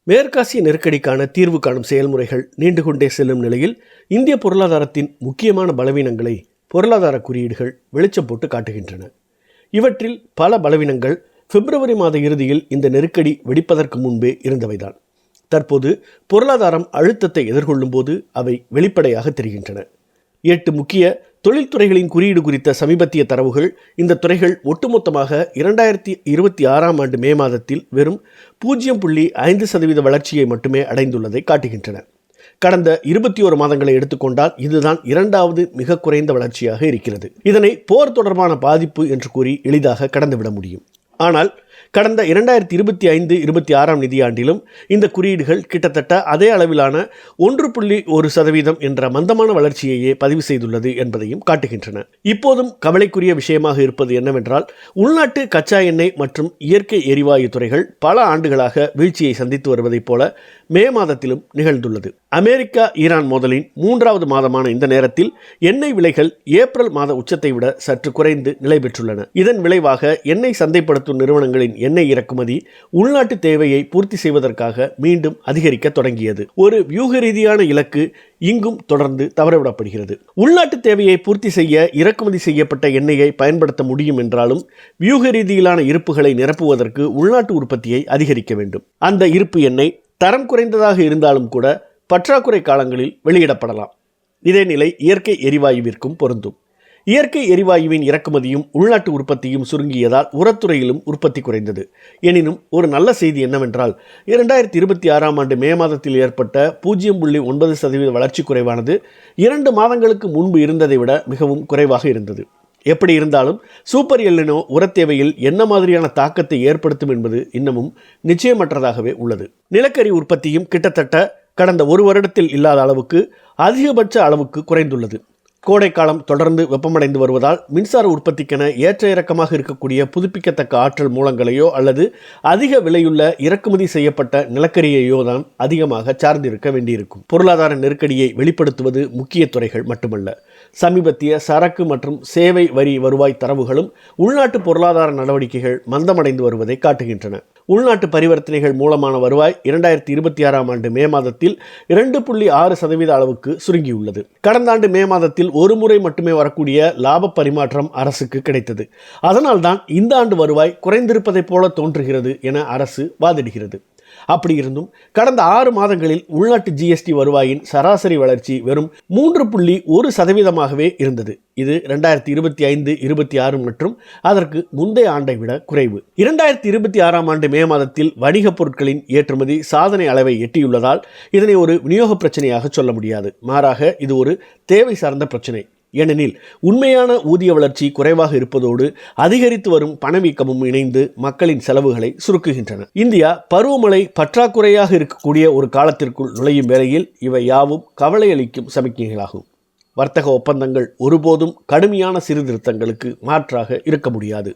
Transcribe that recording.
மேற்காசிய நெருக்கடிக்கான தீர்வு காணும் செயல்முறைகள் நீண்டு கொண்டே செல்லும் நிலையில் இந்திய பொருளாதாரத்தின் முக்கியமான பலவீனங்களை பொருளாதார குறியீடுகள் வெளிச்சம் போட்டு காட்டுகின்றன. இவற்றில் பல பலவீனங்கள் பிப்ரவரி மாத இறுதியில் இந்த நெருக்கடி வெடிப்பதற்கு முன்பே இருந்தவைதான். தற்போது பொருளாதாரம் அழுத்தத்தை எதிர்கொள்ளும் போது அவை வெளிப்படையாக தெரிகின்றன. 8 முக்கிய தொழில்துறைகளின் குறியீடு குறித்த சமீபத்திய தரவுகள் இந்த துறைகள் ஒட்டுமொத்தமாக 2026ஆம் ஆண்டு மே மாதத்தில் வெறும் 0.5% வளர்ச்சியை மட்டுமே அடைந்துள்ளதை காட்டுகின்றன. கடந்த 21 மாதங்களை எடுத்துக்கொண்டால் இதுதான் இரண்டாவது மிக குறைந்த வளர்ச்சியாக இருக்கிறது. இதனை போர் தொடர்பான பாதிப்பு என்று கூறி எளிதாக கடந்துவிட முடியும். ஆனால் கடந்த 2025-26ஆம் நிதியாண்டிலும் இந்த குறியீடுகள் கிட்டத்தட்ட அதே அளவிலான 1.1% என்ற மந்தமான வளர்ச்சியையே பதிவு செய்துள்ளது என்பதையும் காட்டுகின்றன. இப்போதும் கவலைக்குரிய விஷயமாக இருப்பது என்னவென்றால், உள்நாட்டு கச்சா எண்ணெய் மற்றும் இயற்கை எரிவாயு துறைகள் பல ஆண்டுகளாக வீழ்ச்சியை சந்தித்து வருவதைப் போல மே மாதத்திலும் நிகழ்ந்துள்ளது. அமெரிக்கா ஈரான் மோதலின் 3வது மாதமான இந்த நேரத்தில் எண்ணெய் விலைகள் ஏப்ரல் மாத உச்சத்தை விட சற்று குறைந்து நிலை பெற்றுள்ளன. இதன் விளைவாக எண்ணெய் சந்தைப்படுத்தும் நிறுவனங்களின் எண்ணெய் இறக்குமதி உள்நாட்டு தேவையை பூர்த்தி செய்வதற்காக மீண்டும் அதிகரிக்க தொடங்கியது. ஒரு வியூக ரீதியான இலக்கு இங்கும் தொடர்ந்து தவறவிடப்படுகிறது. உள்நாட்டு தேவையை பூர்த்தி செய்ய இறக்குமதி செய்யப்பட்ட எண்ணெயை பயன்படுத்த முடியும் என்றாலும் வியூக ரீதியிலான இருப்புகளை நிரப்புவதற்கு உள்நாட்டு உற்பத்தியை அதிகரிக்க வேண்டும். அந்த இருப்பு எண்ணெய் தரம் குறைந்ததாக இருந்தாலும் கூட பற்றாக்குறை காலங்களில் வெளியிடப்படலாம். இதே நிலை இயற்கை எரிவாயுவிற்கும் பொருந்தும். இயற்கை எரிவாயுவின் இறக்குமதியும் உள்நாட்டு உற்பத்தியும் சுருங்கியதால் உரத்துறையிலும் உற்பத்தி குறைந்தது. எனினும் ஒரு நல்ல செய்தி என்னவென்றால், 2026ஆம் ஆண்டு மே மாதத்தில் ஏற்பட்ட 0.9% வளர்ச்சி குறைவானது 2 மாதங்களுக்கு முன்பு இருந்ததை விட மிகவும் குறைவாக இருந்தது. எப்படி இருந்தாலும் சூப்பர் எல்னினோ உரத்தேவையில் என்ன மாதிரியான தாக்கத்தை ஏற்படுத்தும் என்பது இன்னமும் நிச்சயமற்றதாகவே உள்ளது. நிலக்கரி உற்பத்தியும் கிட்டத்தட்ட கடந்த ஒரு வருடத்தில் இல்லாத அளவுக்கு அதிகபட்ச அளவுக்கு குறைந்துள்ளது. கோடைக்காலம் தொடர்ந்து வெப்பமடைந்து வருவதால் மின்சார உற்பத்திக்கென ஏற்ற இறக்கமாக இருக்கக்கூடிய புதுப்பிக்கத்தக்க ஆற்றல் மூலங்களையோ அல்லது அதிக விலையுள்ள இறக்குமதி செய்யப்பட்ட நிலக்கரியையோ தான் அதிகமாக சார்ந்திருக்க வேண்டியிருக்கும். பொருளாதார நெருக்கடியை வெளிப்படுத்துவது முக்கிய துறைகள் மட்டுமல்ல, சமீபத்திய சரக்கு மற்றும் சேவை வரி வருவாய் தரவுகளும் உள்நாட்டு பொருளாதார நடவடிக்கைகள் மந்தமடைந்து வருவதை காட்டுகின்றன. உள்நாட்டு பரிவர்த்தனைகள் மூலமான வருவாய் 2026ஆம் ஆண்டு மே மாதத்தில் 2.6% அளவுக்கு சுருங்கியுள்ளது. கடந்த ஆண்டு மே மாதத்தில் ஒரு முறை மட்டுமே வரக்கூடிய லாப பரிமாற்றம் அரசுக்கு கிடைத்தது. அதனால்தான் இந்த ஆண்டு வருவாய் குறைந்திருப்பதைப் போல தோன்றுகிறது என அரசு வாதிடுகிறது. அப்படி இருந்தும் கடந்த 6 மாதங்களில் உள்நாட்டு ஜிஎஸ்டி வருவாயின் சராசரி வளர்ச்சி வெறும் 3.1%ஆகவே இருந்தது. இது 2025-26 மற்றும் அதற்கு முந்தைய ஆண்டை விட குறைவு. 2026ஆம் ஆண்டு மே மாதத்தில் வணிகப் பொருட்களின் ஏற்றுமதி சாதனை அளவை எட்டியுள்ளதால் இதனை ஒரு விநியோக பிரச்சனையாக சொல்ல முடியாது. மாறாக இது ஒரு தேவை சார்ந்த பிரச்சனை. ஏனெனில் உண்மையான ஊதிய வளர்ச்சி குறைவாக இருப்பதோடு அதிகரித்து வரும் பணவீக்கமும் இணைந்து மக்களின் செலவுகளை சுருக்குகின்றன. இந்தியா பருவமழை பற்றாக்குறையாக இருக்கக்கூடிய ஒரு காலத்திற்குள் நுழையும் வேளையில் இவை யாவும் கவலையளிக்கும் சமிக்ஞைகளாகும். வர்த்தக ஒப்பந்தங்கள் ஒருபோதும் கடுமையான சீர்திருத்தங்களுக்கு மாற்றாக இருக்க முடியாது.